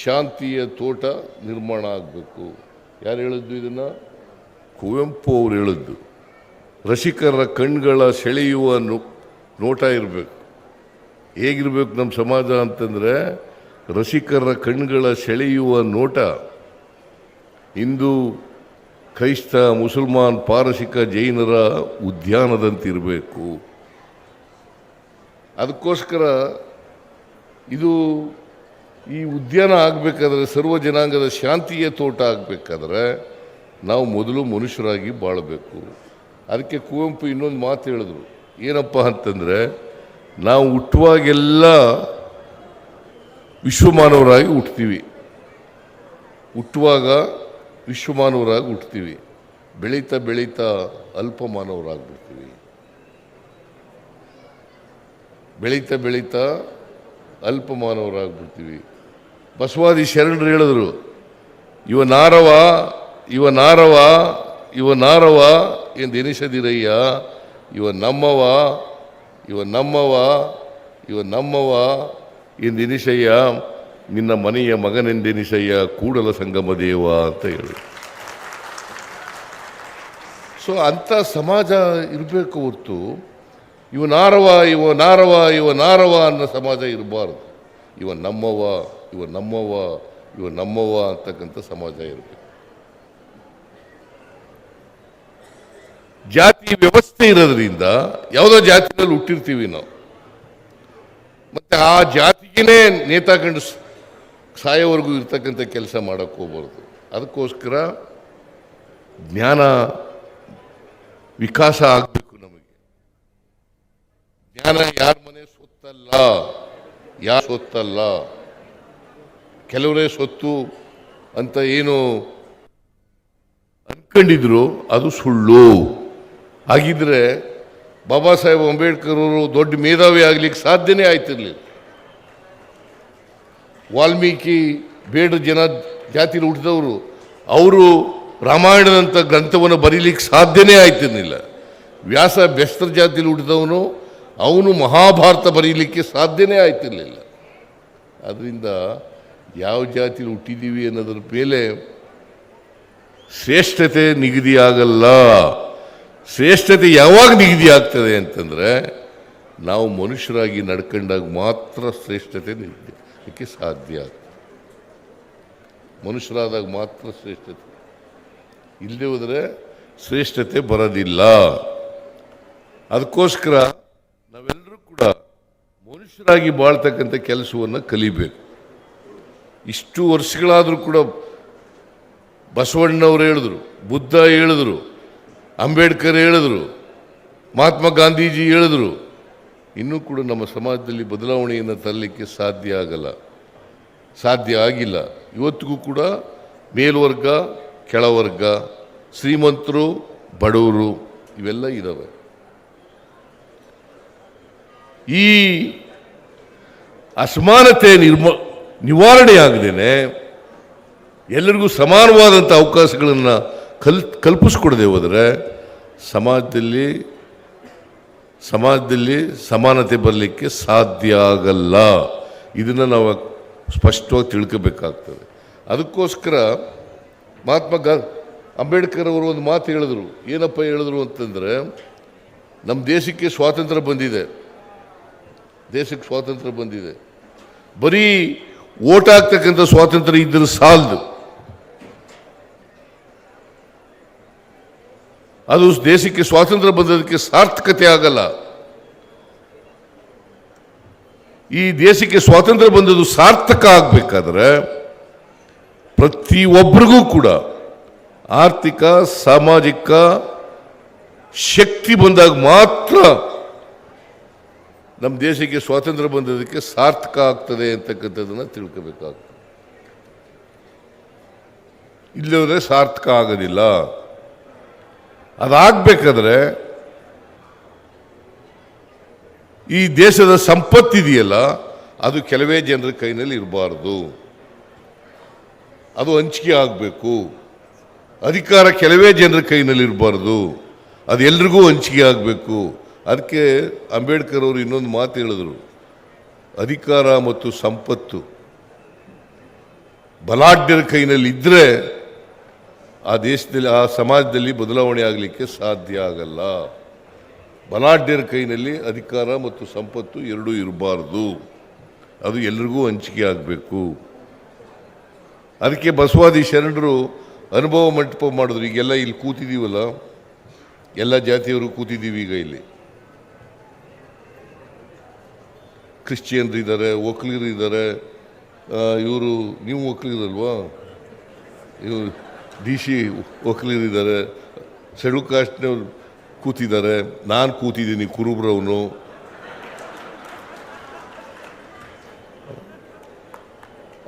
ಶಾಂತಿಯ ತೋಟ ನಿರ್ಮಾಣ ಆಗಬೇಕು. ಯಾರು ಹೇಳಿದ್ದು ಇದನ್ನು? ಕುವೆಂಪು ಅವರು ಹೇಳಿದ್ದು. ರಸಿಕರ ಕಣ್ಗಳ ಸೆಳೆಯುವ ನೋಟ ಇರಬೇಕು. ಹೇಗಿರಬೇಕು ನಮ್ಮ ಸಮಾಜ ಅಂತಂದರೆ, ರಸಿಕರ ಕಣ್ಗಳ ಸೆಳೆಯುವ ನೋಟ ಹಿಂದೂ, ಕ್ರೈಸ್ತ, ಮುಸಲ್ಮಾನ್, ಪಾರಸಿಕ, ಜೈನರ ಉದ್ಯಾನದಂತಿರಬೇಕು. ಅದಕ್ಕೋಸ್ಕರ ಈ ಉದ್ಯಾನ ಆಗಬೇಕಾದ್ರೆ, ಸರ್ವ ಜನಾಂಗದ ಶಾಂತಿಯ ತೋಟ ಆಗಬೇಕಾದ್ರೆ ನಾವು ಮೊದಲು ಮನುಷ್ಯರಾಗಿ ಬಾಳಬೇಕು. ಅದಕ್ಕೆ ಕುವೆಂಪು ಇನ್ನೊಂದು ಮಾತು ಹೇಳಿದ್ರು. ಏನಪ್ಪ ಅಂತಂದರೆ, ನಾವು ಹುಟ್ಟುವಾಗೆಲ್ಲ ವಿಶ್ವಮಾನವರಾಗಿ ಹುಟ್ತೀವಿ. ಹುಟ್ಟುವಾಗ ವಿಶ್ವಮಾನವರಾಗಿ ಹುಟ್ತೀವಿ. ಬೆಳೀತಾ ಬೆಳೀತಾ ಅಲ್ಪಮಾನವರಾಗ್ಬಿಡ್ತೀವಿ. ಬೆಳೀತಾ ಬೆಳೀತಾ ಅಲ್ಪಮಾನವರಾಗ್ಬಿಡ್ತೀವಿ. ಬಸವಾದಿ ಶರಣರು ಹೇಳಿದ್ರು, ಇವ ನಾರವ ಇವ ನಾರವ ಇವ ನಾರವ ಎಂದೆನಿಸದಿರಯ್ಯ, ಇವ ನಮ್ಮವ ಇವ ನಮ್ಮವ ಇವ ನಮ್ಮವ ಎಂದೆನಿಸಯ್ಯ, ನಿನ್ನ ಮನೆಯ ಮಗನೆಂದೆನಿಸಯ್ಯ, ಕೂಡಲ ಸಂಗಮ ದೇವ ಅಂತ ಹೇಳಿ. ಸೊ ಅಂಥ ಸಮಾಜ ಇರಬೇಕು ಹೊರತು ಇವ ನಾರವ ಇವ ನಾರವ ಇವ ನಾರವ ಅನ್ನೋ ಸಮಾಜ ಇರಬಾರ್ದು. ಇವ ನಮ್ಮವ ಇವ ನಮ್ಮವ ಇವ ನಮ್ಮವ ಅಂತಕ್ಕಂಥ ಸಮಾಜ ಇರಬೇಕು. ಜಾತಿ ವ್ಯವಸ್ಥೆ ಇರೋದ್ರಿಂದ ಯಾವುದೋ ಜಾತಿನಲ್ಲಿ ಹುಟ್ಟಿರ್ತೀವಿ ನಾವು, ಮತ್ತೆ ಆ ಜಾತಿಗೇನೆ ನೇತಾಕೊಂಡು ಸಾಯೋವರೆಗೂ ಇರ್ತಕ್ಕಂಥ ಕೆಲಸ ಮಾಡೋಕ್ಕೆ ಹೋಗ್ಬಾರ್ದು. ಅದಕ್ಕೋಸ್ಕರ ಜ್ಞಾನ ವಿಕಾಸ ಆಗಬೇಕು. ನಮಗೆ ಜ್ಞಾನ ಯಾರ ಮನೆ ಸೊತ್ತಲ್ಲ, ಯಾರ ಸೊತ್ತಲ್ಲ. ಕೆಲವರೇ ಸೊತ್ತು ಅಂತ ಏನು ಅನ್ಕೊಂಡಿದ್ರು ಅದು ಸುಳ್ಳು. ಹಾಗಿದ್ರೆ ಬಾಬಾ ಸಾಹೇಬ್ ಅಂಬೇಡ್ಕರ್ ಅವರು ದೊಡ್ಡ ಮೇಧಾವಿ ಆಗ್ಲಿಕ್ಕೆ ಸಾಧ್ಯನೇ ಆಯ್ತಿರ್ಲಿಲ್ಲ. ವಾಲ್ಮೀಕಿ ಬೇಡ ಜಾತಿಲಿ ಹುಟ್ಟಿದವರು, ಅವರು ರಾಮಾಯಣದಂಥ ಗ್ರಂಥವನ್ನು ಬರೀಲಿಕ್ಕೆ ಸಾಧ್ಯನೇ ಆಯ್ತಿರ್ಲಿಲ್ಲ. ವ್ಯಾಸ ಬೆಸ್ತರ ಜಾತಿಲಿ ಹುಟ್ಟಿದವನು, ಅವನು ಮಹಾಭಾರತ ಬರೀಲಿಕ್ಕೆ ಸಾಧ್ಯನೇ ಆಯ್ತಿರ್ಲಿಲ್ಲ. ಅದರಿಂದ ಯಾವ ಜಾತಿಲಿ ಹುಟ್ಟಿದ್ದೀವಿ ಅನ್ನೋದ್ರ ಮೇಲೆ ಶ್ರೇಷ್ಠತೆ ನಿಗದಿ ಆಗಲ್ಲ. ಶ್ರೇಷ್ಠತೆ ಯಾವಾಗ ನಿಗದಿ ಆಗ್ತದೆ ಅಂತಂದರೆ, ನಾವು ಮನುಷ್ಯರಾಗಿ ನಡ್ಕೊಂಡಾಗ ಮಾತ್ರ ಶ್ರೇಷ್ಠತೆ ನಿಗದಿಕ್ಕೆ ಸಾಧ್ಯ ಆಗ್ತದೆ. ಮನುಷ್ಯರಾದಾಗ ಮಾತ್ರ ಶ್ರೇಷ್ಠತೆ, ಇಲ್ಲದೆ ಹೋದರೆ ಶ್ರೇಷ್ಠತೆ ಬರೋದಿಲ್ಲ. ಅದಕ್ಕೋಸ್ಕರ ನಾವೆಲ್ಲರೂ ಕೂಡ ಮನುಷ್ಯರಾಗಿ ಬಾಳ್ತಕ್ಕಂಥ ಕೆಲಸವನ್ನು ಕಲಿಬೇಕು. ಇಷ್ಟು ವರ್ಷಗಳಾದರೂ ಕೂಡ ಬಸವಣ್ಣವರು ಹೇಳಿದ್ರು, ಬುದ್ಧ ಹೇಳಿದ್ರು, ಅಂಬೇಡ್ಕರ್ ಹೇಳಿದ್ರು, ಮಹಾತ್ಮ ಗಾಂಧೀಜಿ ಹೇಳಿದ್ರು. ಇನ್ನೂ ಕೂಡ ನಮ್ಮ ಸಮಾಜದಲ್ಲಿ ಬದಲಾವಣೆಯನ್ನು ತರಲಿಕ್ಕೆ ಸಾಧ್ಯ ಆಗಲ್ಲ, ಸಾಧ್ಯ ಆಗಿಲ್ಲ. ಇವತ್ತಿಗೂ ಕೂಡ ಮೇಲ್ವರ್ಗ, ಕೆಳವರ್ಗ, ಶ್ರೀಮಂತರು, ಬಡವರು ಇವೆಲ್ಲ ಇದ್ದಾವೆ. ಈ ಅಸಮಾನತೆ ನಿವಾರಣೆ ಆಗದೇನೆ ಎಲ್ಲರಿಗೂ ಸಮಾನವಾದಂಥ ಅವಕಾಶಗಳನ್ನು ಕಲ್ಪಿಸ್ಕೊಡದೆ ಹೋದರೆ ಸಮಾಜದಲ್ಲಿ ಸಮಾನತೆ ಬರಲಿಕ್ಕೆ ಸಾಧ್ಯ ಆಗಲ್ಲ. ಇದನ್ನು ನಾವು ಸ್ಪಷ್ಟವಾಗಿ ತಿಳ್ಕೋಬೇಕಾಗ್ತದೆ. ಅದಕ್ಕೋಸ್ಕರ ಮಹಾತ್ಮ ಅಂಬೇಡ್ಕರ್ ಅವರು ಒಂದು ಮಾತು ಹೇಳಿದ್ರು. ಏನಪ್ಪ ಹೇಳಿದ್ರು ಅಂತಂದರೆ, ನಮ್ಮ ದೇಶಕ್ಕೆ ಸ್ವಾತಂತ್ರ್ಯ ಬಂದಿದೆ, ದೇಶಕ್ಕೆ ಸ್ವಾತಂತ್ರ್ಯ ಬಂದಿದೆ, ಬರೀ ಓಟ್ ಆಗ್ತಕ್ಕಂಥ ಸ್ವಾತಂತ್ರ್ಯ ಇದ್ದರೆ ಸಾಲದು, ಅದು ದೇಶಕ್ಕೆ ಸ್ವಾತಂತ್ರ್ಯ ಬಂದದಕ್ಕೆ ಸಾರ್ಥಕತೆ ಆಗಲ್ಲ. ಈ ದೇಶಕ್ಕೆ ಸ್ವಾತಂತ್ರ್ಯ ಬಂದದ್ದು ಸಾರ್ಥಕ ಆಗಬೇಕಾದ್ರೆ ಪ್ರತಿಯೊಬ್ಬರಿಗೂ ಕೂಡ ಆರ್ಥಿಕ ಸಾಮಾಜಿಕ ಶಕ್ತಿ ಬಂದಾಗ ಮಾತ್ರ ನಮ್ಮ ದೇಶಕ್ಕೆ ಸ್ವಾತಂತ್ರ್ಯ ಬಂದದಕ್ಕೆ ಸಾರ್ಥಕ ಆಗ್ತದೆ ಅಂತಕ್ಕಂಥದ್ದನ್ನು ತಿಳ್ಕೋಬೇಕಾಗ್ತದೆ. ಇಲ್ಲದ್ರೆ ಸಾರ್ಥಕ ಆಗೋದಿಲ್ಲ. ಅದಾಗಬೇಕಾದ್ರೆ ಈ ದೇಶದ ಸಂಪತ್ತಿದೆಯಲ್ಲ, ಅದು ಕೆಲವೇ ಜನರ ಕೈನಲ್ಲಿ ಇರಬಾರ್ದು, ಅದು ಹಂಚಿಕೆ ಆಗಬೇಕು. ಅಧಿಕಾರ ಕೆಲವೇ ಜನರ ಕೈನಲ್ಲಿ ಇರಬಾರ್ದು, ಅದು ಎಲ್ರಿಗೂ ಹಂಚಿಕೆ ಆಗಬೇಕು. ಅದಕ್ಕೆ ಅಂಬೇಡ್ಕರ್ ಅವರು ಇನ್ನೊಂದು ಮಾತು ಹೇಳಿದ್ರು, ಅಧಿಕಾರ ಮತ್ತು ಸಂಪತ್ತು ಬಲಾಢ್ಯರ ಕೈನಲ್ಲಿ ಇದ್ದರೆ ಆ ದೇಶದಲ್ಲಿ ಆ ಸಮಾಜದಲ್ಲಿ ಬದಲಾವಣೆ ಆಗಲಿಕ್ಕೆ ಸಾಧ್ಯ ಆಗಲ್ಲ. ಬಲಾಢ್ಯರ ಕೈನಲ್ಲಿ ಅಧಿಕಾರ ಮತ್ತು ಸಂಪತ್ತು ಎರಡೂ ಇರಬಾರ್ದು. ಅದು ಎಲ್ರಿಗೂ ಹಂಚಿಕೆ ಆಗಬೇಕು. ಅದಕ್ಕೆ ಬಸವಾದಿ ಶರಣರು ಅನುಭವ ಮಂಟಪ ಮಾಡಿದ್ರು. ಈಗೆಲ್ಲ ಇಲ್ಲಿ ಕೂತಿದ್ದೀವಲ್ಲ, ಎಲ್ಲ ಜಾತಿಯವರು ಕೂತಿದ್ದೀವಿ. ಈಗ ಇಲ್ಲಿ ಕ್ರಿಶ್ಚಿಯನ್ರು ಇದ್ದಾರೆ, ಒಕ್ಕಲಿಗರು ಇದ್ದಾರೆ. ಇವರು ನೀವು ಒಕ್ಕಲಿಗರಲ್ವಾ? ಇವರು DC ಒಕ್ಕಲಿಗರಿದ್ದಾರೆ, ಶೆಡ್ಯೂಲ್ ಕಾಸ್ಟ್ನವ್ರು ಕೂತಿದ್ದಾರೆ, ನಾನು ಕೂತಿದ್ದೀನಿ ಕುರುಬ್ರವನು.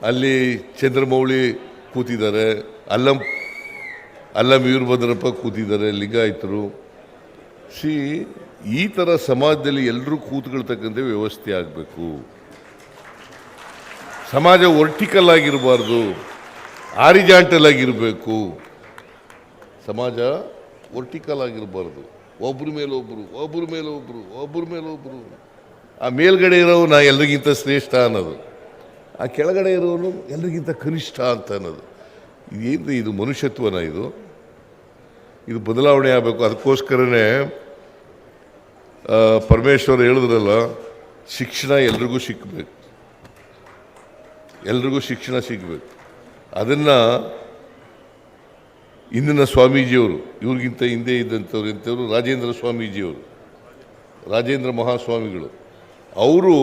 ಅಲ್ಲಿ ಚಂದ್ರಮೌಳಿ ಕೂತಿದ್ದಾರೆ, ಅಲ್ಲಂ ವೀರಭದ್ರಪ್ಪ ಕೂತಿದ್ದಾರೆ, ಲಿಂಗಾಯತರು. ಈ ಥರ ಸಮಾಜದಲ್ಲಿ ಎಲ್ಲರೂ ಕೂತ್ಕೊಳ್ತಕ್ಕಂಥ ವ್ಯವಸ್ಥೆ ಆಗಬೇಕು. ಸಮಾಜ ವರ್ಟಿಕಲ್ ಆಗಿರಬಾರ್ದು, ಆರಿಜಾಂಟಲ್ ಆಗಿರಬೇಕು. ಸಮಾಜ ವರ್ಟಿಕಲ್ ಆಗಿರಬಾರ್ದು, ಒಬ್ಬರ ಮೇಲೊಬ್ಬರು ಒಬ್ಬರ ಮೇಲೊಬ್ಬರು ಒಬ್ಬರ ಮೇಲೊಬ್ಬರು. ಆ ಮೇಲ್ಗಡೆ ಇರೋನು ನಾ ಎಲ್ರಿಗಿಂತ ಶ್ರೇಷ್ಠ ಅನ್ನೋದು, ಆ ಕೆಳಗಡೆ ಇರೋನು ಎಲ್ರಿಗಿಂತ ಕನಿಷ್ಠ ಅಂತ ಅನ್ನೋದು. ಇದೇನು ಇದು ಮನುಷ್ಯತ್ವನ? ಇದು ಬದಲಾವಣೆ ಆಗಬೇಕು. ಅದಕ್ಕೋಸ್ಕರನೇ ಪರಮೇಶ್ವರ್ ಹೇಳಿದ್ರಲ್ಲ, ಶಿಕ್ಷಣ ಎಲ್ರಿಗೂ ಸಿಕ್ಕಬೇಕು, ಎಲ್ರಿಗೂ ಶಿಕ್ಷಣ ಸಿಗಬೇಕು. ಅದನ್ನು ಇಂದಿನ ಸ್ವಾಮೀಜಿಯವರು, ಇವ್ರಿಗಿಂತ ಹಿಂದೆ ಇದ್ದಂಥವ್ರು ಇಂಥವ್ರು ರಾಜೇಂದ್ರ ಸ್ವಾಮೀಜಿಯವರು, ರಾಜೇಂದ್ರ ಮಹಾಸ್ವಾಮಿಗಳು, ಅವರು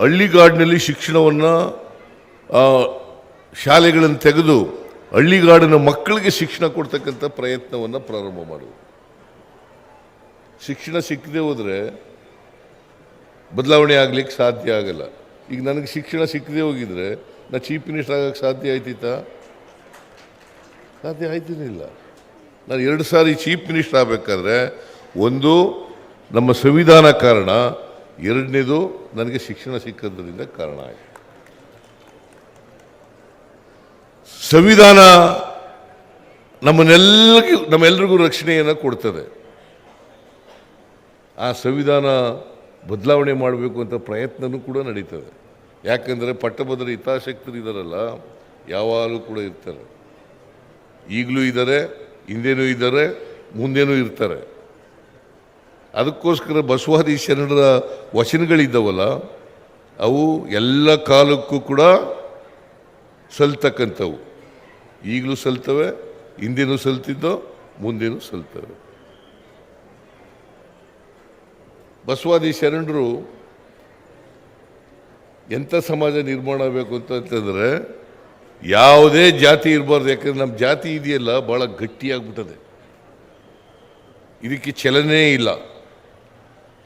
ಹಳ್ಳಿಗಾಡಿನಲ್ಲಿ ಶಿಕ್ಷಣವನ್ನು ಶಾಲೆಗಳನ್ನು ತೆಗೆದು ಹಳ್ಳಿಗಾಡಿನ ಮಕ್ಕಳಿಗೆ ಶಿಕ್ಷಣ ಕೊಡ್ತಕ್ಕಂಥ ಪ್ರಯತ್ನವನ್ನು ಪ್ರಾರಂಭ ಮಾಡಿದ್ರು. ಶಿಕ್ಷಣ ಸಿಕ್ಕದೆ ಹೋದರೆ ಬದಲಾವಣೆ ಆಗಲಿಕ್ಕೆ ಸಾಧ್ಯ ಆಗಲ್ಲ. ಈಗ ನನಗೆ ಶಿಕ್ಷಣ ಸಿಕ್ಕದೆ ಹೋಗಿದ್ರೆ ನಾ ಚೀಫ್ ಮಿನಿಸ್ಟರ್ ಆಗೋಕ್ಕೆ ಸಾಧ್ಯ ಆಯ್ತಿತ್ತಾ? ಸಾಧ್ಯ ಆಯ್ತಿರಲಿಲ್ಲ. ನಾನು 2 ಸಾರಿ ಚೀಫ್ ಮಿನಿಸ್ಟರ್ ಆಗಬೇಕಾದ್ರೆ, ಒಂದು ನಮ್ಮ ಸಂವಿಧಾನ ಕಾರಣ, ಎರಡನೇದು ನನಗೆ ಶಿಕ್ಷಣ ಸಿಕ್ಕದ್ರಿಂದ ಕಾರಣ ಆಯಿತು. ಸಂವಿಧಾನ ನಮ್ಮೆಲ್ಲರಿಗೂ ರಕ್ಷಣೆಯನ್ನು ಕೊಡ್ತದೆ. ಆ ಸಂವಿಧಾನ ಬದಲಾವಣೆ ಮಾಡಬೇಕು ಅಂತ ಪ್ರಯತ್ನವೂ ಕೂಡ ನಡೀತದೆ. ಯಾಕಂದರೆ ಪಟ್ಟಭದ್ರ ಹಿತಾಸಕ್ತರು ಇದ್ದಾರಲ್ಲ, ಯಾವಾಗಲೂ ಕೂಡ ಇರ್ತಾರೆ. ಈಗಲೂ ಇದ್ದಾರೆ, ಹಿಂದೆನೂ ಇದ್ದಾರೆ, ಮುಂದೇನೂ ಇರ್ತಾರೆ. ಅದಕ್ಕೋಸ್ಕರ ಬಸವಾದಿ ಶರಣರ ವಚನಗಳಿದ್ದಾವಲ್ಲ, ಅವು ಎಲ್ಲ ಕಾಲಕ್ಕೂ ಕೂಡ ಸಲ್ತಕ್ಕಂಥವು. ಈಗಲೂ ಸಲ್ತವೆ, ಹಿಂದೆನೂ ಸಲ್ತಿದ್ದೋ, ಮುಂದೇನೂ ಸಲ್ತವೆ. ಬಸವಾದಿ ಶರಣರು ಎಂಥ ಸಮಾಜ ನಿರ್ಮಾಣ ಆಗಬೇಕು ಅಂತಂದರೆ, ಯಾವುದೇ ಜಾತಿ ಇರಬಾರ್ದು. ಯಾಕಂದರೆ ನಮ್ಮ ಜಾತಿ ಇದೆಯಲ್ಲ ಭಾಳ ಗಟ್ಟಿಯಾಗ್ಬಿಟ್ಟದೆ. ಇದಕ್ಕೆ ಚಲನೆ ಇಲ್ಲ,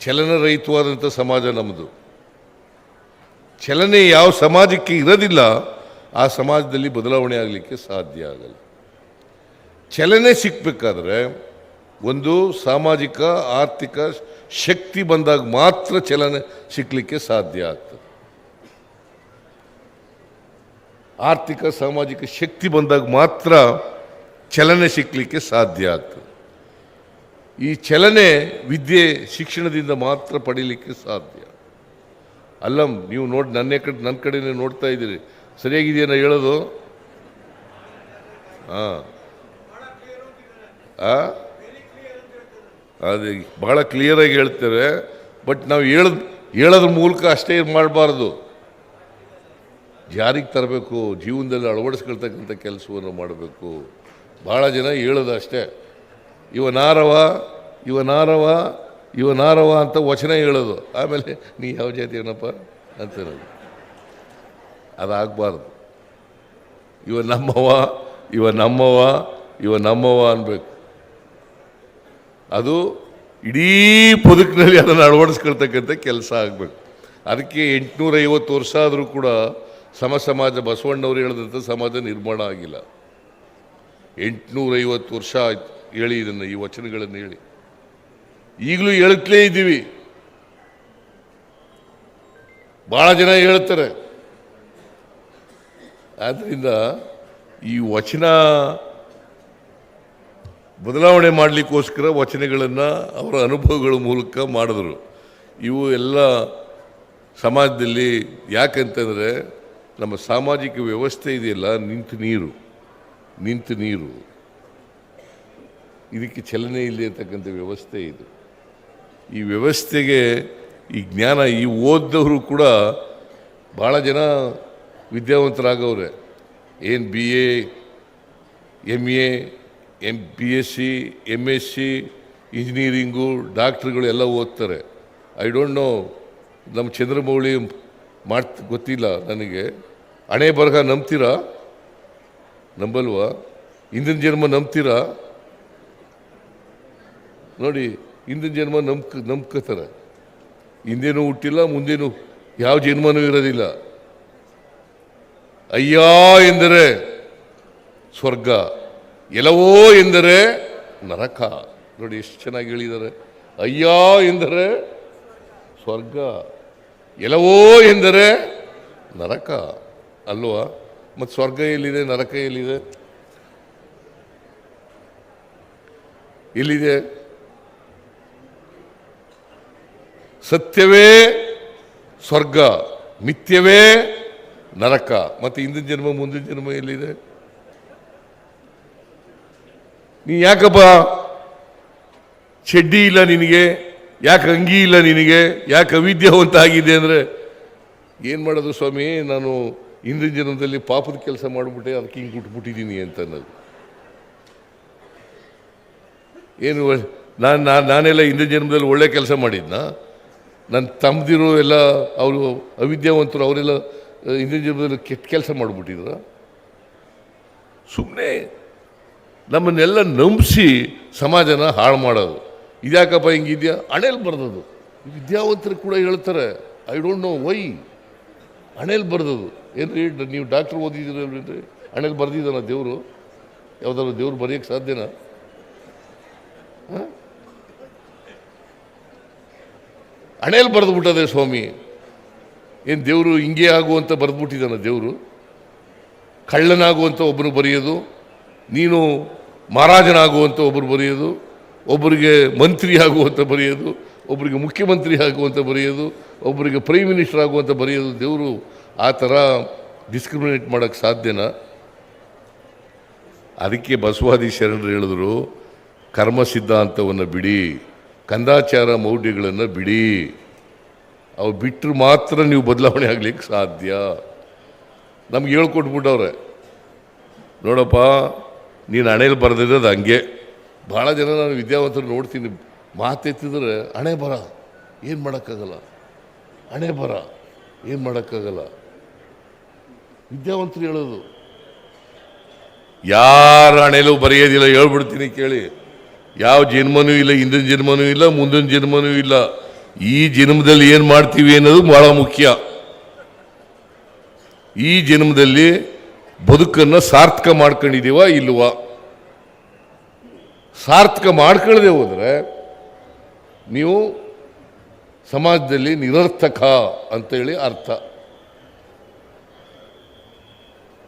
ಚಲನರಹಿತವಾದಂಥ ಸಮಾಜ ನಮ್ಮದು. ಚಲನೆ ಯಾವ ಸಮಾಜಕ್ಕೆ ಇರೋದಿಲ್ಲ, ಆ ಸಮಾಜದಲ್ಲಿ ಬದಲಾವಣೆ ಆಗಲಿಕ್ಕೆ ಸಾಧ್ಯ ಆಗಲ್ಲ. ಚಲನೆ ಸಿಕ್ಕಬೇಕಾದ್ರೆ ಒಂದು ಸಾಮಾಜಿಕ ಆರ್ಥಿಕ ಶಕ್ತಿ ಬಂದಾಗ ಮಾತ್ರ ಚಲನೆ ಸಿಕ್ಕಲಿಕ್ಕೆ ಸಾಧ್ಯ ಆಗ್ತದೆ. ಆರ್ಥಿಕ ಸಾಮಾಜಿಕ ಶಕ್ತಿ ಬಂದಾಗ ಮಾತ್ರ ಚಲನೆ ಸಿಕ್ಕಲಿಕ್ಕೆ ಸಾಧ್ಯ ಆಗ್ತದೆ. ಈ ಚಲನೆ ವಿದ್ಯೆ ಶಿಕ್ಷಣದಿಂದ ಮಾತ್ರ ಪಡೀಲಿಕ್ಕೆ ಸಾಧ್ಯ. ಅಲ್ಲ, ನೀವು ನೋಡಿ ನನ್ನ ಕಡೆನೇ ನೋಡ್ತಾ ಇದ್ದೀರಿ, ಸರಿಯಾಗಿದೆಯಾ ಹೇಳೋದು? ಅದೇ ಭಾಳ ಕ್ಲಿಯರಾಗಿ ಹೇಳ್ತೇವೆ. ಬಟ್ ನಾವು ಹೇಳೋದ್ರ ಮೂಲಕ ಅಷ್ಟೇ ಮಾಡಬಾರ್ದು, ಜಾರಿಗೆ ತರಬೇಕು, ಜೀವನದಲ್ಲಿ ಅಳವಡಿಸ್ಕೊಳ್ತಕ್ಕಂಥ ಕೆಲಸವನ್ನು ಮಾಡಬೇಕು. ಭಾಳ ಜನ ಹೇಳೋದು ಅಷ್ಟೇ, ಇವನಾರವ ಅಂತ ವಚನ ಹೇಳೋದು, ಆಮೇಲೆ ನೀ ಯಾವ ಜಾತಿ ಏನಪ್ಪ ಅಂತ ಹೇಳೋದು. ಅದಾಗಬಾರ್ದು. ಇವ ನಮ್ಮವ ಅನ್ಬೇಕು. ಅದು ಇಡೀ ಬದುಕಿನಲ್ಲಿ ಅದನ್ನು ಅಳವಡಿಸ್ಕೊಳ್ತಕ್ಕಂಥ ಕೆಲಸ ಆಗಬೇಕು. ಅದಕ್ಕೆ 850 ವರ್ಷ ಆದರೂ ಕೂಡ ಸಮಾಜ ಬಸವಣ್ಣವರು ಹೇಳಿದಂಥ ಸಮಾಜ ನಿರ್ಮಾಣ ಆಗಿಲ್ಲ. 850 ವರ್ಷ ಆಯ್ತು ಹೇಳಿ, ಇದನ್ನು ಈ ವಚನಗಳನ್ನು ಹೇಳಿ ಈಗಲೂ ಹೇಳುತ್ತಲೇ ಇದ್ದೀವಿ. ಭಾಳ ಜನ ಹೇಳ್ತಾರೆ. ಆದ್ದರಿಂದ ಈ ವಚನ ಬದಲಾವಣೆ ಮಾಡಲಿಕ್ಕೋಸ್ಕರ ವಚನಗಳನ್ನು ಅವರ ಅನುಭವಗಳ ಮೂಲಕ ಮಾಡಿದ್ರು. ಇವು ಎಲ್ಲ ಸಮಾಜದಲ್ಲಿ ಯಾಕಂತಂದರೆ ನಮ್ಮ ಸಾಮಾಜಿಕ ವ್ಯವಸ್ಥೆ ಇದೆಯಲ್ಲ, ನಿಂತು ನೀರು ಇದಕ್ಕೆ ಚಲನೆ ಇಲ್ಲಿ ಅಂತಕ್ಕಂಥ ವ್ಯವಸ್ಥೆ ಇದು. ಈ ವ್ಯವಸ್ಥೆಗೆ ಈ ಜ್ಞಾನ, ಈ ಓದ್ದವರು ಕೂಡ ಭಾಳ ಜನ ವಿದ್ಯಾವಂತರಾಗವ್ರೆ. ಏನು BA, MA, BSc, MSc, engineering, ಡಾಕ್ಟ್ರುಗಳು ಎಲ್ಲ ಓದ್ತಾರೆ. ಐ ಡೋಂಟ್ ನೋ, ನಮ್ಮ ಚಂದ್ರಮೌಳಿ ಗೊತ್ತಿಲ್ಲ ನನಗೆ. ಹಣೆ ಬರಹ ನಂಬ್ತೀರಾ? ನಂಬಲ್ವಾ? ಹಿಂದಿನ ಜನ್ಮ ನಂಬ್ತೀರಾ? ನೋಡಿ, ಹಿಂದಿನ ಜನ್ಮ ನಂಬ್ಕೋತಾರೆ. ಹಿಂದೇನೂ ಹುಟ್ಟಿಲ್ಲ, ಮುಂದೇನು ಯಾವ ಜನ್ಮನೂ ಇರೋದಿಲ್ಲ. ಅಯ್ಯ ಎಂದರೆ ಸ್ವರ್ಗ, ಎಲವೋ ಎಂದರೆ ನರಕ. ನೋಡಿ ಎಷ್ಟು ಚೆನ್ನಾಗಿ ಹೇಳಿದ್ದಾರೆ. ಅಯ್ಯ ಎಂದರೆ ಸ್ವರ್ಗ, ಎಲವೋ ಎಂದರೆ ನರಕ ಅಲ್ವಾ? ಮತ್ತು ಸ್ವರ್ಗ ಎಲ್ಲಿದೆ, ನರಕ ಎಲ್ಲಿದೆ? ಎಲ್ಲಿದೆ? ಸತ್ಯವೇ ಸ್ವರ್ಗ, ಮಿಥ್ಯವೇ ನರಕ. ಮತ್ತು ಹಿಂದಿನ ಜನ್ಮ ಮುಂದಿನ ಜನ್ಮ ಎಲ್ಲಿದೆ? ನೀ ಯಾಕಪ್ಪ ಚಡ್ಡಿ ಇಲ್ಲ ನಿನಗೆ, ಯಾಕೆ ಅಂಗಿ ಇಲ್ಲ ನಿನಗೆ, ಯಾಕೆ ಅವಿದ್ಯಾವಂತ ಆಗಿದೆ ಅಂದರೆ, ಏನು ಮಾಡೋದು ಸ್ವಾಮಿ, ನಾನು ಹಿಂದಿನ ಜನ್ಮದಲ್ಲಿ ಪಾಪದ ಕೆಲಸ ಮಾಡಿಬಿಟ್ಟೆ, ಅದಕ್ಕೆ ಹಿಂಗೆ ಹುಟ್ಬಿಟ್ಟಿದ್ದೀನಿ ಅಂತ ಅನ್ನೋದು. ಏನು ನಾನೆಲ್ಲ ಹಿಂದಿನ ಜನ್ಮದಲ್ಲಿ ಒಳ್ಳೆ ಕೆಲಸ ಮಾಡಿದ್ನಾ? ನನ್ನ ತಮ್ಮದಿರು ಎಲ್ಲ ಅವರು ಅವಿದ್ಯಾವಂತರು, ಅವರೆಲ್ಲ ಹಿಂದಿನ ಜನ್ಮದಲ್ಲಿ ಕೆಟ್ಟ ಕೆಲಸ ಮಾಡಿಬಿಟ್ಟಿದ್ರ? ಸುಮ್ಮನೆ ನಮ್ಮನ್ನೆಲ್ಲ ನಂಬಿಸಿ ಸಮಾಜನ ಹಾಳು ಮಾಡೋದು. ಇದ್ಯಾಕಪ್ಪ ಹಿಂಗಿದೆಯಾ? ಹಣೆಯಲ್ಲಿ ಬರ್ದದು. ವಿದ್ಯಾವಂತರು ಕೂಡ ಹೇಳ್ತಾರೆ, ಐ ಡೋಂಟ್ ನೋ ವೈ. ಹಣೆಯಲ್ಲಿ ಬರ್ದದು. ಏನ್ರಿ, ನೀವು ಡಾಕ್ಟ್ರ್ ಓದಿದ್ದೀರಲ್ರಿ, ಹಣೆಯಲ್ಲಿ ಬರ್ದಿದ್ದಾನ ದೇವರು? ಯಾವುದಾದ್ರು ದೇವ್ರು ಬರೆಯೋಕ್ಕೆ ಸಾಧ್ಯನಾ? ಹಣೆಯಲ್ಲಿ ಬರೆದು ಬಿಟ್ಟದೆ ಸ್ವಾಮಿ. ಏನು ದೇವರು ಹಿಂಗೆ ಆಗುವಂತ ಬರೆದ್ಬಿಟ್ಟಿದ್ದಾನ ದೇವರು? ಕಳ್ಳನಾಗುವಂಥ ಒಬ್ಬನು ಬರೆಯೋದು, ನೀನು ಮಹಾರಾಜನಾಗುವಂಥ ಒಬ್ಬರು ಬರೆಯೋದು, ಒಬ್ಬರಿಗೆ ಮಂತ್ರಿ ಆಗುವಂಥ ಬರೆಯೋದು, ಒಬ್ಬರಿಗೆ ಮುಖ್ಯಮಂತ್ರಿ ಆಗುವಂಥ ಬರೆಯೋದು, ಒಬ್ಬರಿಗೆ ಪ್ರೈಮ್ ಮಿನಿಸ್ಟರ್ ಆಗುವಂಥ ಬರೆಯೋದು. ದೇವರು ಆ ಥರ ಡಿಸ್ಕ್ರಿಮಿನೇಟ್ ಮಾಡೋಕ್ಕೆ ಸಾಧ್ಯನಾ? ಅದಕ್ಕೆ ಬಸವಾದಿ ಶರಣರು ಹೇಳಿದ್ರು, ಕರ್ಮ ಸಿದ್ಧಾಂತವನ್ನು ಬಿಡಿ, ಕಂದಾಚಾರ ಮೌಢ್ಯಗಳನ್ನು ಬಿಡಿ. ಅವು ಬಿಟ್ಟರು ಮಾತ್ರ ನೀವು ಬದಲಾವಣೆ ಆಗ್ಲಿಕ್ಕೆ ಸಾಧ್ಯ. ನಮ್ಗೆ ಹೇಳ್ಕೊಟ್ಬಿಟ್ಟವ್ರೆ, ನೋಡಪ್ಪ ನೀನು ಹಣೆಯಲ್ಲಿ ಬರೆದಿರೋದು ಹಂಗೆ. ಭಾಳ ಜನ ನಾನು ವಿದ್ಯಾವಂತರು ನೋಡ್ತೀನಿ, ಮಾತೆತ್ತಿದ್ರೆ ಹಣೆ ಬರ ಏನು ಮಾಡೋಕ್ಕಾಗಲ್ಲ, ಹಣೆ ಬರ ಏನು ಮಾಡೋಕ್ಕಾಗಲ್ಲ. ವಿದ್ಯಾವಂತರು ಹೇಳೋದು, ಯಾರ ಹಣೆಯಲ್ಲೂ ಬರೆಯೋದಿಲ್ಲ. ಹೇಳ್ಬಿಡ್ತೀನಿ ಕೇಳಿ, ಯಾವ ಜನ್ಮನೂ ಇಲ್ಲ, ಹಿಂದಿನ ಜನ್ಮನೂ ಇಲ್ಲ, ಮುಂದಿನ ಜನ್ಮನೂ ಇಲ್ಲ. ಈ ಜನ್ಮದಲ್ಲಿ ಏನು ಮಾಡ್ತೀವಿ ಅನ್ನೋದು ಬಹಳ ಮುಖ್ಯ. ಈ ಜನ್ಮದಲ್ಲಿ ಬದುಕನ್ನು ಸಾರ್ಥಕ ಮಾಡ್ಕೊಂಡಿದ್ದೀವ ಇಲ್ವಾ? ಸಾರ್ಥಕ ಮಾಡ್ಕೊಳ್ಳದೆ ಹೋದರೆ ನೀವು ಸಮಾಜದಲ್ಲಿ ನಿರರ್ಥಕ ಅಂತೇಳಿ ಅರ್ಥ.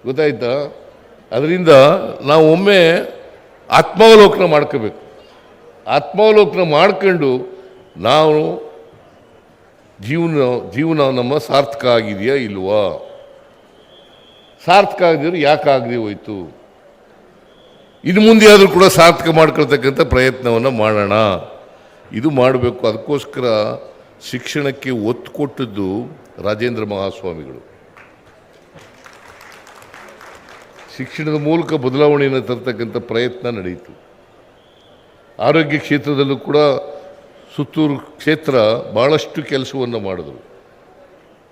ಗೊತ್ತಾಯ್ತಾ? ಅದರಿಂದ ನಾವು ಒಮ್ಮೆ ಆತ್ಮಾವಲೋಕನ ಮಾಡ್ಕೋಬೇಕು. ಆತ್ಮಾವಲೋಕನ ಮಾಡ್ಕೊಂಡು ನಾವು ಜೀವನ ನಮ್ಮ ಸಾರ್ಥಕ ಆಗಿದೆಯಾ ಇಲ್ವಾ? ಸಾರ್ಥಕ ಆಗದಿದ್ರು ಯಾಕೆ ಆಗದೆ ಹೋಯ್ತು? ಇನ್ನು ಮುಂದೆ ಆದರೂ ಕೂಡ ಸಾರ್ಥಕ ಮಾಡ್ಕೊಳ್ತಕ್ಕಂಥ ಪ್ರಯತ್ನವನ್ನು ಮಾಡೋಣ. ಇದು ಮಾಡಬೇಕು. ಅದಕ್ಕೋಸ್ಕರ ಶಿಕ್ಷಣಕ್ಕೆ ಒತ್ತು ಕೊಟ್ಟದ್ದು ರಾಜೇಂದ್ರ ಮಹಾಸ್ವಾಮಿಗಳು. ಶಿಕ್ಷಣದ ಮೂಲಕ ಬದಲಾವಣೆಯನ್ನು ತರ್ತಕ್ಕಂಥ ಪ್ರಯತ್ನ ನಡೆಯಿತು. ಆರೋಗ್ಯ ಕ್ಷೇತ್ರದಲ್ಲೂ ಕೂಡ ಸುತ್ತೂರು ಕ್ಷೇತ್ರ ಭಾಳಷ್ಟು ಕೆಲಸವನ್ನು ಮಾಡಿದ್ರು.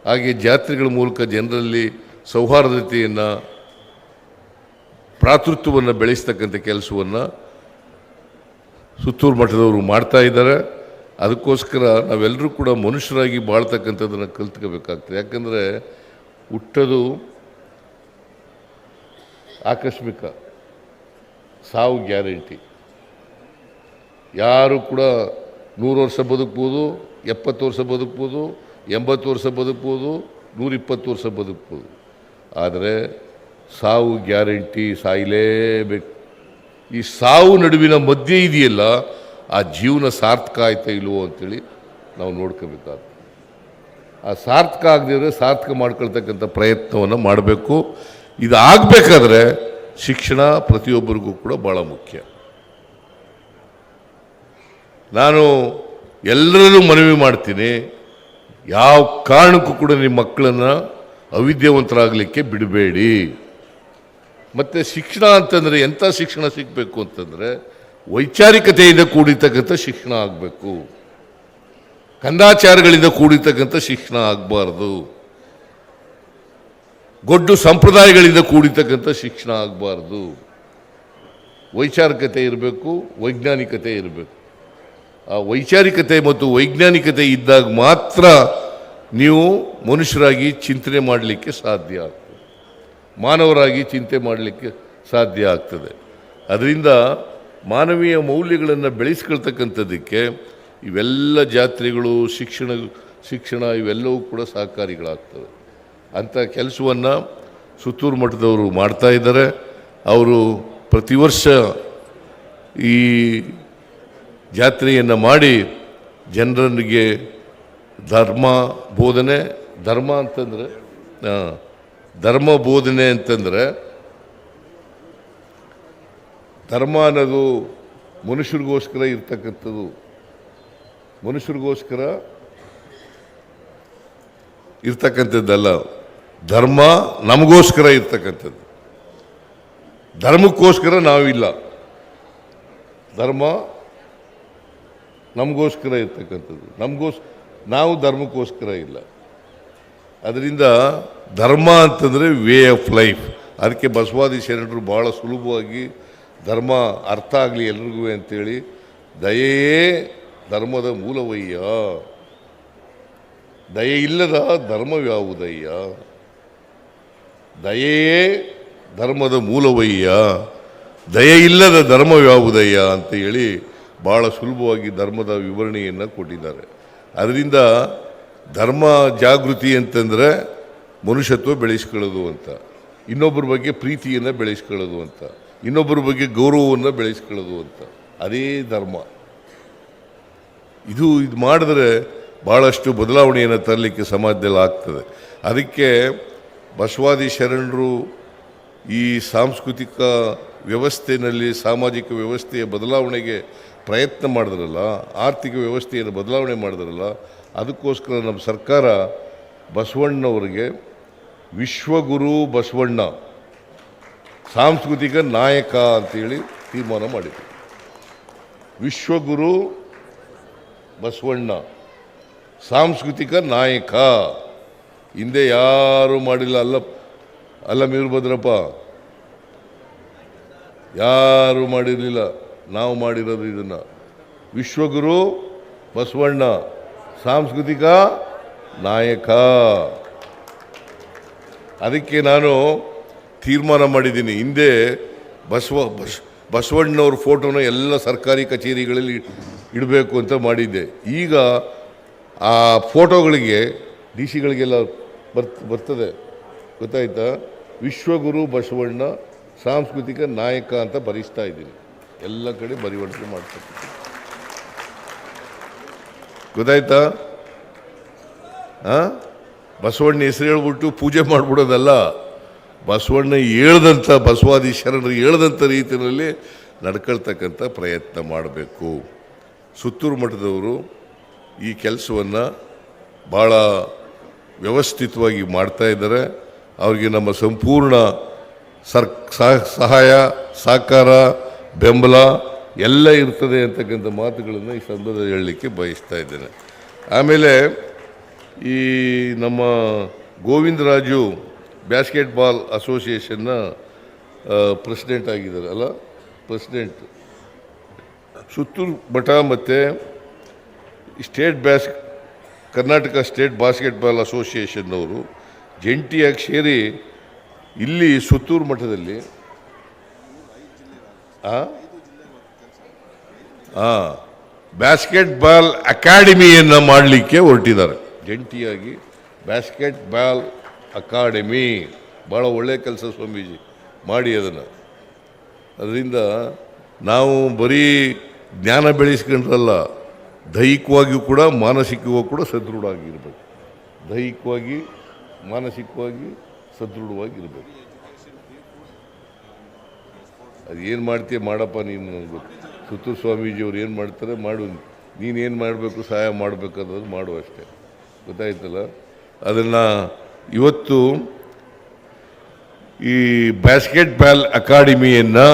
ಹಾಗೆ ಜಾತ್ರೆಗಳ ಮೂಲಕ ಜನರಲ್ಲಿ ಸೌಹಾರ್ದತೆಯನ್ನು, ಭ್ರಾತೃತ್ವವನ್ನು ಬೆಳೆಸ್ತಕ್ಕಂಥ ಕೆಲಸವನ್ನು ಸುತ್ತೂರು ಮಠದವರು ಮಾಡ್ತಾ ಇದ್ದಾರೆ. ಅದಕ್ಕೋಸ್ಕರ ನಾವೆಲ್ಲರೂ ಕೂಡ ಮನುಷ್ಯರಾಗಿ ಬಾಳ್ತಕ್ಕಂಥದ್ದನ್ನು ಕಲ್ತ್ಕೋಬೇಕಾಗ್ತದೆ. ಯಾಕಂದರೆ ಹುಟ್ಟೋದು ಆಕಸ್ಮಿಕ, ಸಾವು ಗ್ಯಾರಂಟಿ. ಯಾರು ಕೂಡ 100 ವರ್ಷ ಬದುಕ್ಬೋದು, 70 ವರ್ಷ ಬದುಕ್ಬೋದು, 80 ವರ್ಷ ಬದುಕ್ಬೋದು, 120 ವರ್ಷ ಬದುಕ್ಬೋದು. ಆದರೆ ಸಾವು ಗ್ಯಾರಂಟಿ, ಸಾಯಲೇಬೇಕು. ಈ ಸಾವು ನಡುವಿನ ಮಧ್ಯೆ ಇದೆಯಲ್ಲ, ಆ ಜೀವನ ಸಾರ್ಥಕ ಆಯ್ತಾ ಇಲ್ವೋ ಅಂತೇಳಿ ನಾವು ನೋಡ್ಕೋಬೇಕಾಗ್ತದೆ. ಆ ಸಾರ್ಥಕ ಆಗದಿದ್ರೆ ಸಾರ್ಥಕ ಮಾಡ್ಕೊಳ್ತಕ್ಕಂಥ ಪ್ರಯತ್ನವನ್ನು ಮಾಡಬೇಕು. ಇದು ಆಗಬೇಕಾದ್ರೆ ಶಿಕ್ಷಣ ಪ್ರತಿಯೊಬ್ಬರಿಗೂ ಕೂಡ ಭಾಳ ಮುಖ್ಯ. ನಾನು ಎಲ್ಲರಲ್ಲೂ ಮನವಿ ಮಾಡ್ತೀನಿ, ಯಾವ ಕಾರಣಕ್ಕೂ ಕೂಡ ನಿಮ್ಮ ಮಕ್ಕಳನ್ನು ಅವಿದ್ಯಾವಂತರಾಗಲಿಕ್ಕೆ ಬಿಡಬೇಡಿ. ಮತ್ತು ಶಿಕ್ಷಣ ಅಂತಂದರೆ ಎಂಥ ಶಿಕ್ಷಣ ಸಿಗಬೇಕು ಅಂತಂದರೆ ವೈಚಾರಿಕತೆಯಿಂದ ಕೂಡಿರ್ತಕ್ಕಂಥ ಶಿಕ್ಷಣ ಆಗಬೇಕು, ಕಂದಾಚಾರಗಳಿಂದ ಕೂಡಿರ್ತಕ್ಕಂಥ ಶಿಕ್ಷಣ ಆಗಬಾರ್ದು, ಗೊಡ್ಡು ಸಂಪ್ರದಾಯಗಳಿಂದ ಕೂಡಿರ್ತಕ್ಕಂಥ ಶಿಕ್ಷಣ ಆಗಬಾರ್ದು. ವೈಚಾರಿಕತೆ ಇರಬೇಕು, ವೈಜ್ಞಾನಿಕತೆ ಇರಬೇಕು. ಆ ವೈಚಾರಿಕತೆ ಮತ್ತು ವೈಜ್ಞಾನಿಕತೆ ಇದ್ದಾಗ ಮಾತ್ರ ನೀವು ಮನುಷ್ಯರಾಗಿ ಚಿಂತನೆ ಮಾಡಲಿಕ್ಕೆ ಸಾಧ್ಯ ಆಗ್ತದೆ, ಮಾನವರಾಗಿ ಚಿಂತೆ ಮಾಡಲಿಕ್ಕೆ ಸಾಧ್ಯ ಆಗ್ತದೆ. ಅದರಿಂದ ಮಾನವೀಯ ಮೌಲ್ಯಗಳನ್ನು ಬೆಳೆಸ್ಕೊಳ್ತಕ್ಕಂಥದ್ದಕ್ಕೆ ಇವೆಲ್ಲ ಜಾತ್ರೆಗಳು, ಶಿಕ್ಷಣ ಇವೆಲ್ಲವೂ ಕೂಡ ಸಹಕಾರಿಗಳಾಗ್ತವೆ. ಅಂಥ ಕೆಲಸವನ್ನು ಸುತ್ತೂರು ಮಠದವರು ಮಾಡ್ತಾ ಇದ್ದಾರೆ. ಅವರು ಪ್ರತಿ ವರ್ಷ ಈ ಜಾತ್ರೆಯನ್ನು ಮಾಡಿ ಜನರನಿಗೆ ಧರ್ಮ ಬೋಧನೆ ಅಂತಂದರೆ ಧರ್ಮ ಅನ್ನೋದು ಮನುಷ್ಯರಿಗೋಸ್ಕರ ಇರ್ತಕ್ಕಂಥದ್ದು, ಮನುಷ್ಯರಿಗೋಸ್ಕರ ಇರ್ತಕ್ಕಂಥದ್ದಲ್ಲ, ಧರ್ಮ ನಮಗೋಸ್ಕರ ಇರ್ತಕ್ಕಂಥದ್ದು. ಧರ್ಮಕ್ಕೋಸ್ಕರ ನಾವಿಲ್ಲ, ಧರ್ಮ ನಮಗೋಸ್ಕರ ಇರ್ತಕ್ಕಂಥದ್ದು, ನಾವು ಧರ್ಮಕ್ಕೋಸ್ಕರ ಇಲ್ಲ. ಅದರಿಂದ ಧರ್ಮ ಅಂತಂದರೆ ವೇ ಆಫ್ ಲೈಫ್. ಅದಕ್ಕೆ ಬಸವಾದಿ ಶರಣರು ಭಾಳ ಸುಲಭವಾಗಿ ಧರ್ಮ ಅರ್ಥ ಆಗಲಿ ಎಲ್ರಿಗೂ ಅಂತೇಳಿ ದಯೆಯೇ ಧರ್ಮದ ಮೂಲವಯ್ಯ, ದಯೆ ಇಲ್ಲದ ಧರ್ಮವ್ಯಾವುದಯ್ಯ, ದಯೆಯೇ ಧರ್ಮದ ಮೂಲವಯ್ಯ, ದಯೆ ಇಲ್ಲದ ಧರ್ಮವ್ಯಾವುದಯ್ಯ ಅಂತ ಹೇಳಿ ಭಾಳ ಸುಲಭವಾಗಿ ಧರ್ಮದ ವಿವರಣೆಯನ್ನು ಕೊಟ್ಟಿದ್ದಾರೆ. ಅದರಿಂದ ಧರ್ಮ ಜಾಗೃತಿ ಅಂತಂದರೆ ಮನುಷ್ಯತ್ವ ಬೆಳೆಸ್ಕೊಳ್ಳೋದು ಅಂತ, ಇನ್ನೊಬ್ಬರ ಬಗ್ಗೆ ಪ್ರೀತಿಯನ್ನು ಬೆಳೆಸ್ಕೊಳ್ಳೋದು ಅಂತ, ಇನ್ನೊಬ್ಬರ ಬಗ್ಗೆ ಗೌರವವನ್ನು ಬೆಳೆಸ್ಕೊಳ್ಳೋದು ಅಂತ, ಅದೇ ಧರ್ಮ. ಇದು ಮಾಡಿದ್ರೆ ಭಾಳಷ್ಟು ಬದಲಾವಣೆಯನ್ನು ತರಲಿಕ್ಕೆ ಸಮಾಜದಲ್ಲಿ ಆಗ್ತದೆ. ಅದಕ್ಕೆ ಬಸವಾದಿ ಶರಣರು ಈ ಸಾಂಸ್ಕೃತಿಕ ವ್ಯವಸ್ಥೆಯಲ್ಲಿ ಸಾಮಾಜಿಕ ವ್ಯವಸ್ಥೆಯ ಬದಲಾವಣೆಗೆ ಪ್ರಯತ್ನ ಮಾಡಿದ್ರಲ್ಲ, ಆರ್ಥಿಕ ವ್ಯವಸ್ಥೆಯನ್ನು ಬದಲಾವಣೆ ಮಾಡಿದ್ರಲ್ಲ, ಅದಕ್ಕೋಸ್ಕರ ನಮ್ಮ ಸರ್ಕಾರ ಬಸವಣ್ಣವರಿಗೆ ವಿಶ್ವಗುರು ಬಸವಣ್ಣ ಸಾಂಸ್ಕೃತಿಕ ನಾಯಕ ಅಂತೇಳಿ ತೀರ್ಮಾನ ಮಾಡಿದೆ. ವಿಶ್ವಗುರು ಬಸವಣ್ಣ ಸಾಂಸ್ಕೃತಿಕ ನಾಯಕ ಹಿಂದೆ ಯಾರು ಮಾಡಿಲ್ಲ. ಅಲ್ಲ ವೀರಭದ್ರಪ್ಪ, ಯಾರು ಮಾಡಿರಲಿಲ್ಲ, ನಾವು ಮಾಡಿರೋದು ಇದನ್ನು. ವಿಶ್ವಗುರು ಬಸವಣ್ಣ ಸಾಂಸ್ಕೃತಿಕ ನಾಯಕ. ಅದಕ್ಕೆ ನಾನು ತೀರ್ಮಾನ ಮಾಡಿದ್ದೀನಿ, ಹಿಂದೆ ಬಸವಣ್ಣವ್ರ ಫೋಟೋನ ಎಲ್ಲ ಸರ್ಕಾರಿ ಕಚೇರಿಗಳಲ್ಲಿ ಇಡಬೇಕು ಅಂತ ಮಾಡಿದ್ದೆ. ಈಗ ಆ ಫೋಟೋಗಳಿಗೆ ಡಿ ಸಿಗಳಿಗೆಲ್ಲ ಬರ್ತದೆ, ಗೊತ್ತಾಯ್ತಾ? ವಿಶ್ವಗುರು ಬಸವಣ್ಣ ಸಾಂಸ್ಕೃತಿಕ ನಾಯಕ ಅಂತ ಬರೆಸ್ತಾ ಇದ್ದೀನಿ, ಎಲ್ಲ ಕಡೆ ಬರಿವಣಿಗೆ ಮಾಡ್ತೀನಿ, ಗೊತ್ತಾಯ್ತಾ? ಬಸವಣ್ಣ ಹೆಸರು ಹೇಳ್ಬಿಟ್ಟು ಪೂಜೆ ಮಾಡಿಬಿಡೋದಲ್ಲ, ಬಸವಣ್ಣ ಹೇಳ್ದಂಥ, ಬಸವಾದಿ ಶರಣರು ಹೇಳ್ದಂಥ ರೀತಿಯಲ್ಲಿ ನಡ್ಕೊಳ್ತಕ್ಕಂಥ ಪ್ರಯತ್ನ ಮಾಡಬೇಕು. ಸುತ್ತೂರು ಮಠದವರು ಈ ಕೆಲಸವನ್ನು ಭಾಳ ವ್ಯವಸ್ಥಿತವಾಗಿ ಮಾಡ್ತಾ ಇದ್ದಾರೆ. ಅವ್ರಿಗೆ ನಮ್ಮ ಸಂಪೂರ್ಣ ಸಹಾಯ, ಸಹಕಾರ, ಬೆಂಬಲ ಎಲ್ಲ ಇರ್ತದೆ ಅಂತಕ್ಕಂಥ ಮಾತುಗಳನ್ನು ಈ ಸಂದರ್ಭದಲ್ಲಿ ಹೇಳಲಿಕ್ಕೆ ಬಯಸ್ತಾ ಇದ್ದೇನೆ. ಆಮೇಲೆ ಈ ನಮ್ಮ ಗೋವಿಂದರಾಜು ಬ್ಯಾಸ್ಕೆಟ್ಬಾಲ್ ಅಸೋಸಿಯೇಷನ್ನ ಪ್ರೆಸಿಡೆಂಟ್ ಆಗಿದ್ದಾರೆ ಅಲ್ಲ, ಪ್ರೆಸಿಡೆಂಟ್ ಸುತ್ತೂರು ಮಠ ಮತ್ತು ಕರ್ನಾಟಕ ಸ್ಟೇಟ್ ಬಾಸ್ಕೆಟ್ಬಾಲ್ ಅಸೋಸಿಯೇಷನ್ನವರು ಜಂಟಿಯಾಗಿ ಸೇರಿ ಇಲ್ಲಿ ಸುತ್ತೂರು ಮಠದಲ್ಲಿ ಬ್ಯಾಸ್ಕೆಟ್ಬಾಲ್ ಅಕಾಡೆಮಿಯನ್ನು ಮಾಡಲಿಕ್ಕೆ ಹೊರಟಿದ್ದಾರೆ. ಜಂಟಿಯಾಗಿ ಬ್ಯಾಸ್ಕೆಟ್ಬಾಲ್ ಅಕಾಡೆಮಿ, ಭಾಳ ಒಳ್ಳೆಯ ಕೆಲಸ ಸ್ವಾಮೀಜಿ ಮಾಡಿ ಅದನ್ನು. ಅದರಿಂದ ನಾವು ಬರೀ ಜ್ಞಾನ ಬೆಳೆಸ್ಕೊಂಡ್ರಲ್ಲ, ದೈಹಿಕವಾಗಿಯೂ ಕೂಡ ಮಾನಸಿಕವಾಗಿಯೂ ಕೂಡ ಸದೃಢ ಆಗಿರ್ಬೇಕು. ದೈಹಿಕವಾಗಿ ಮಾನಸಿಕವಾಗಿ ಸದೃಢವಾಗಿರಬೇಕು. ಅದು ಏನು ಮಾಡ್ತೀಯ ಮಾಡಪ್ಪ ನೀನು, ನನಗೆ ಗೊತ್ತು. ಸುತ್ತೂರು ಸ್ವಾಮೀಜಿಯವ್ರು ಏನು ಮಾಡ್ತಾರೆ ಮಾಡು, ನೀನೇನು ಮಾಡಬೇಕು ಸಹಾಯ ಮಾಡಬೇಕಾದ್ರದ್ದು ಮಾಡು ಅಷ್ಟೇ. ಗೊತ್ತಾಯ್ತಲ್ಲ? ಅದನ್ನು ಇವತ್ತು ಈ ಬಾಸ್ಕೆಟ್ಬಾಲ್ ಅಕಾಡೆಮಿಯನ್ನು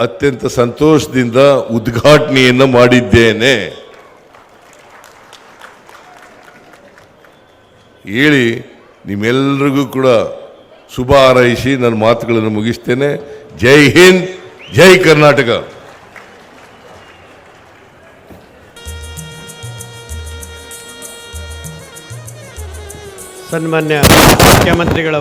ಅತ್ಯಂತ ಸಂತೋಷದಿಂದ ಉದ್ಘಾಟನೆಯನ್ನು ಮಾಡಿದ್ದೇನೆ ಹೇಳಿ ನಿಮ್ಮೆಲ್ಲರಿಗೂ ಕೂಡ ಶುಭ ಹಾರೈಸಿ ನನ್ನ ಮಾತುಗಳನ್ನು ಮುಗಿಸ್ತೇನೆ. ಜೈ ಹಿಂದ್, ಜೈ ಕರ್ನಾಟಕ. ಸನ್ಮಾನ್ಯ ಮುಖ್ಯಮಂತ್ರಿಗಳ